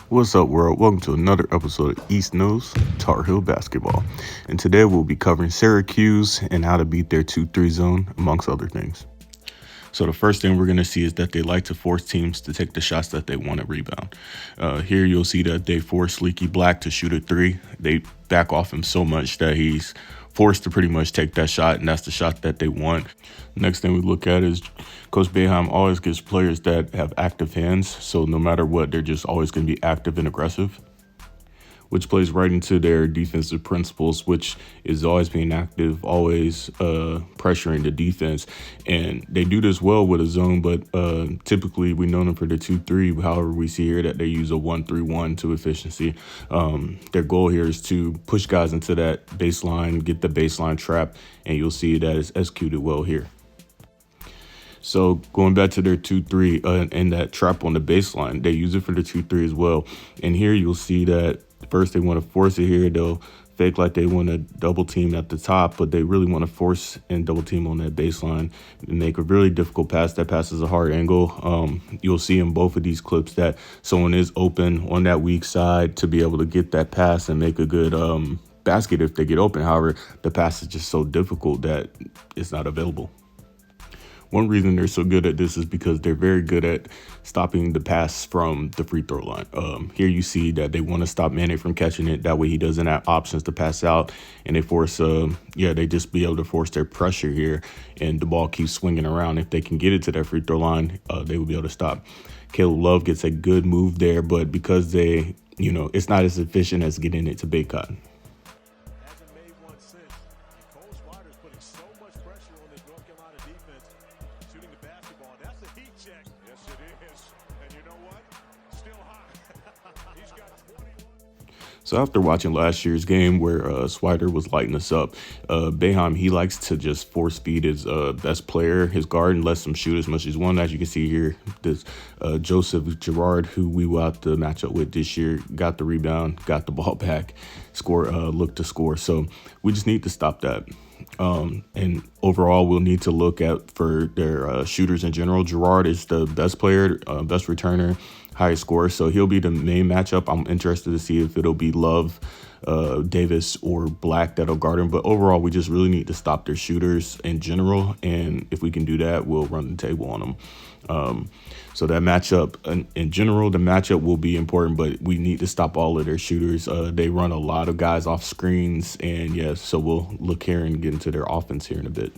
What's up, world? Welcome to another episode of East Knows Tar Heel Basketball. And today we'll be covering Syracuse and how to beat their 2-3 zone, amongst other things. So the first thing we're going to see is that they like to force teams to take the shots that they want to rebound. Here you'll see that they force Leaky Black to shoot a three. They back off him so much that he's forced to pretty much take that shot, and that's the shot that they want. Next thing we look at is Coach Boeheim always gives players that have active hands, so no matter what, they're just always going to be active and aggressive, which plays right into their defensive principles, which is always being active, always pressuring the defense. And they do this well with a zone, but typically we know them for the 2-3. However, we see here that they use a 1-3-1 to efficiency. Their goal here is to push guys into that baseline, get the baseline trap, and you'll see that it's executed well here. So going back to their 2-3 and that trap on the baseline, they use it for the 2-3 as well. And here you'll see that first they want to force it here. They'll fake like they want to double team at the top, but they really want to force and double team on that baseline and make a really difficult pass. That pass is a hard angle. You'll see in both of these clips that someone is open on that weak side to be able to get that pass and make a good basket if they get open. However, the pass is just so difficult that it's not available. One reason they're so good at this is because they're very good at stopping the pass from the free throw line. Here you see that they want to stop Manny from catching it. That way he doesn't have options to pass out, and they force, they just be able to force their pressure here, and the ball keeps swinging around. If they can get it to that free throw line, they will be able to stop. Caleb Love gets a good move there, but because they, it's not as efficient as getting it to Baycott. So after watching last year's game where Swider was lighting us up, Boeheim, he likes to just force feed his best player, his guard, and let him shoot as much as he wants. As you can see here, this Joseph Girard, who we will have to match up with this year, got the rebound, got the ball back, looked to score. So we just need to stop that. And overall, we'll need to look at for their shooters in general. Girard is the best player, best returner, highest scorer, so he'll be the main matchup. I'm interested to see if it'll be Love, Davis, or Black that'll guard him. But overall, we just really need to stop their shooters in general, and if we can do that, we'll run the table on them. So that matchup, in general, the matchup will be important, but we need to stop all of their shooters. They run a lot of guys off screens, and so we'll look here and get into their offense here in a bit.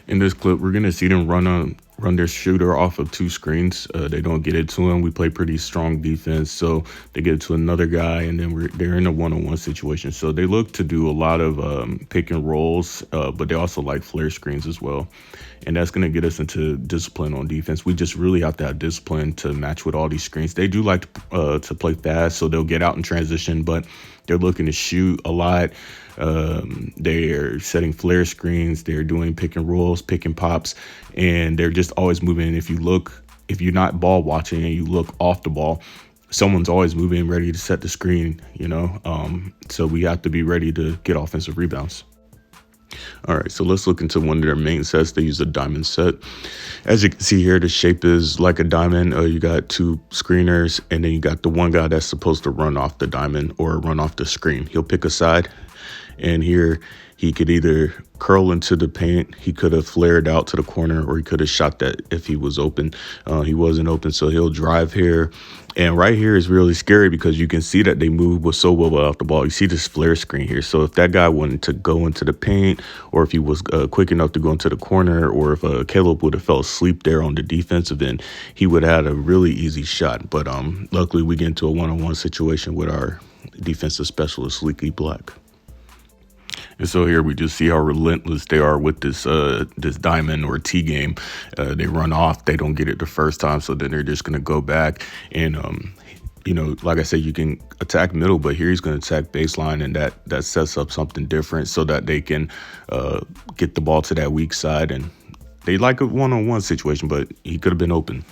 In this clip, we're going to see them run their shooter off of two screens. They don't get it to him. We play pretty strong defense, so they get it to another guy, and then they're in a one-on-one situation. So they look to do a lot of pick and rolls, but they also like flare screens as well. And that's going to get us into discipline on defense. We just really have to have discipline to match with all these screens. They do like to play fast, so they'll get out in transition, but they're looking to shoot a lot. They're setting flare screens. They're doing pick and rolls, pick and pops, and they're just always moving. If you're not ball watching and you look off the ball, someone's always moving, ready to set the screen, so we have to be ready to get offensive rebounds. All right, so let's look into one of their main sets. They use a diamond set. As you can see here, the shape is like a diamond. You got two screeners, and then you got the one guy that's supposed to run off the diamond or run off the screen. He'll pick a side, and here he could either curl into the paint, he could have flared out to the corner, or he could have shot that if he was open. He wasn't open, so he'll drive here. And right here is really scary because you can see that they move so well off the ball. You see this flare screen here. So if that guy wanted to go into the paint, or if he was quick enough to go into the corner, or if Caleb would have fell asleep there on the defensive end, he would have had a really easy shot. But luckily, we get into a one-on-one situation with our defensive specialist, Leaky Black. And so here we just see how relentless they are with this diamond or T game. They run off, they don't get it the first time, so then they're just going to go back. And, like I said, you can attack middle, but here he's going to attack baseline, and that sets up something different so that they can get the ball to that weak side. And they like a one-on-one situation, but he could have been open.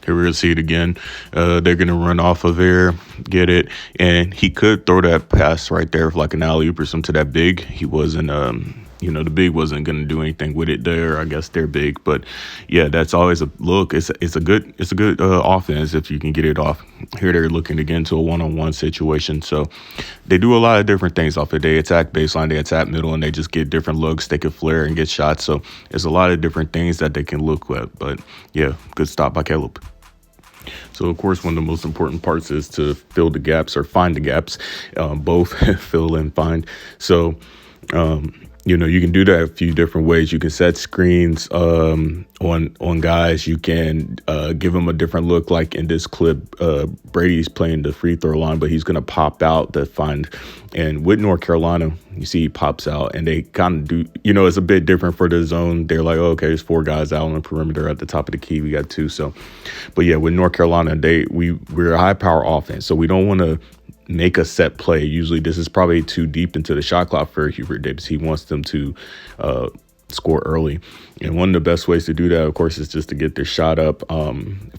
Here we're going to see it again. They're going to run off of there, get it, and he could throw that pass right there for like an alley-oop or something to that big. He wasn't the big wasn't going to do anything with it there. I guess they're big, but yeah, that's always a look. It's a good offense if you can get it off. Here they're looking to get into a one-on-one situation, so they do a lot of different things off it. They attack baseline, they attack middle, and they just get different looks. They can flare and get shots, so there's a lot of different things that they can look at. But yeah, good stop by Caleb. So, of course, one of the most important parts is to fill the gaps or find the gaps, both fill and find. So, you can do that a few different ways. You can set screens on guys. You can give them a different look. Like in this clip, Brady's playing the free throw line, but he's going to pop out to find. And with North Carolina, you see he pops out, and they kind of do, it's a bit different for the zone. They're like, oh, okay, there's 4 guys out on the perimeter at the top of the key. We got 2. So, but yeah, with North Carolina, we're a high power offense, so we don't want to make a set play. Usually this is probably too deep into the shot clock for Hubert Davis. He wants them to score early. And one of the best ways to do that, of course, is just to get their shot up,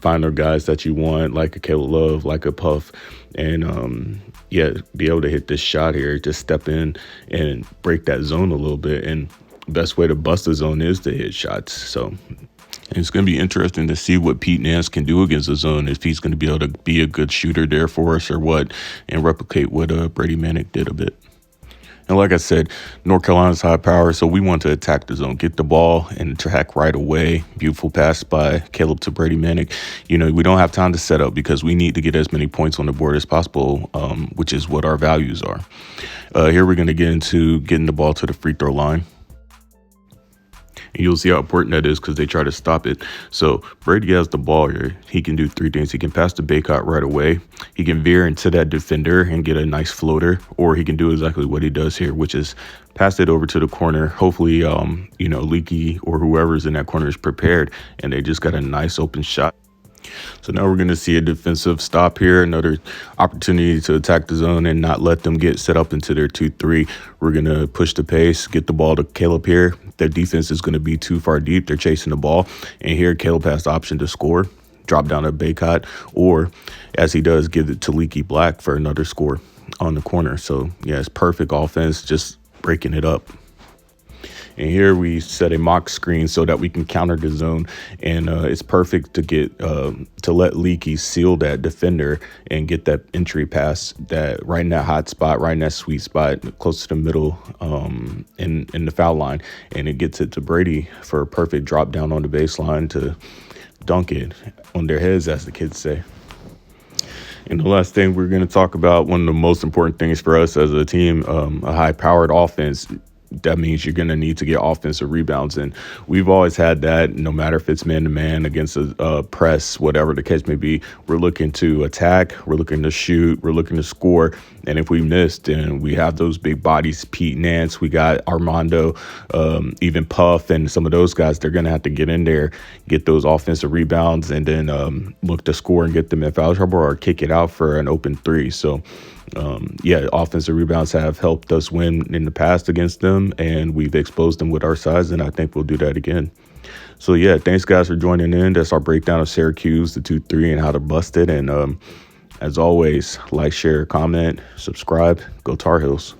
find their guys that you want, like a Caleb Love, like a Puff, and be able to hit this shot here, just step in and break that zone a little bit. And the best way to bust the zone is to hit shots. So it's going to be interesting to see what Pete Nance can do against the zone, if he's going to be able to be a good shooter there for us or what, and replicate what Brady Manick did a bit. And like I said, North Carolina's high power, so we want to attack the zone, get the ball and attack right away. Beautiful pass by Caleb to Brady Manick. We don't have time to set up because we need to get as many points on the board as possible, which is what our values are. Here we're going to get into getting the ball to the free throw line. And you'll see how important that is because they try to stop it. So Brady has the ball here. He can do 3 things. He can pass to Baycott right away. He can veer into that defender and get a nice floater, or he can do exactly what he does here, which is pass it over to the corner. Hopefully, Leaky or whoever's in that corner is prepared, and they just got a nice open shot. So now we're going to see a defensive stop here, another opportunity to attack the zone and not let them get set up into their 2-3. We're going to push the pace, get the ball to Caleb here. Their defense is going to be too far deep. They're chasing the ball. And here Caleb has the option to score, drop down to Baycott, or as he does, give it to Leaky Black for another score on the corner. So, yeah, it's perfect offense, just breaking it up. And here we set a mock screen so that we can counter the zone. And it's perfect to get to let Leaky seal that defender and get that entry pass that right in that hot spot, right in that sweet spot, close to the middle in the foul line. And it gets it to Brady for a perfect drop down on the baseline to dunk it on their heads, as the kids say. And the last thing we're going to talk about, one of the most important things for us as a team, a high-powered offense. That means you're going to need to get offensive rebounds. And we've always had that, no matter if it's man-to-man against a press, whatever the case may be. We're looking to attack, we're looking to shoot, we're looking to score. And if we missed, and we have those big bodies, Pete Nance, we got Armando, even Puff, and some of those guys, they're going to have to get in there, get those offensive rebounds, and then look to score and get them in foul trouble or kick it out for an open 3. So, offensive rebounds have helped us win in the past against them, and we've exposed them with our size, and I think we'll do that again. So, yeah, thanks, guys, for joining in. That's our breakdown of Syracuse, the 2-3, and how to bust it. And as always, like, share, comment, subscribe. Go Tar Heels.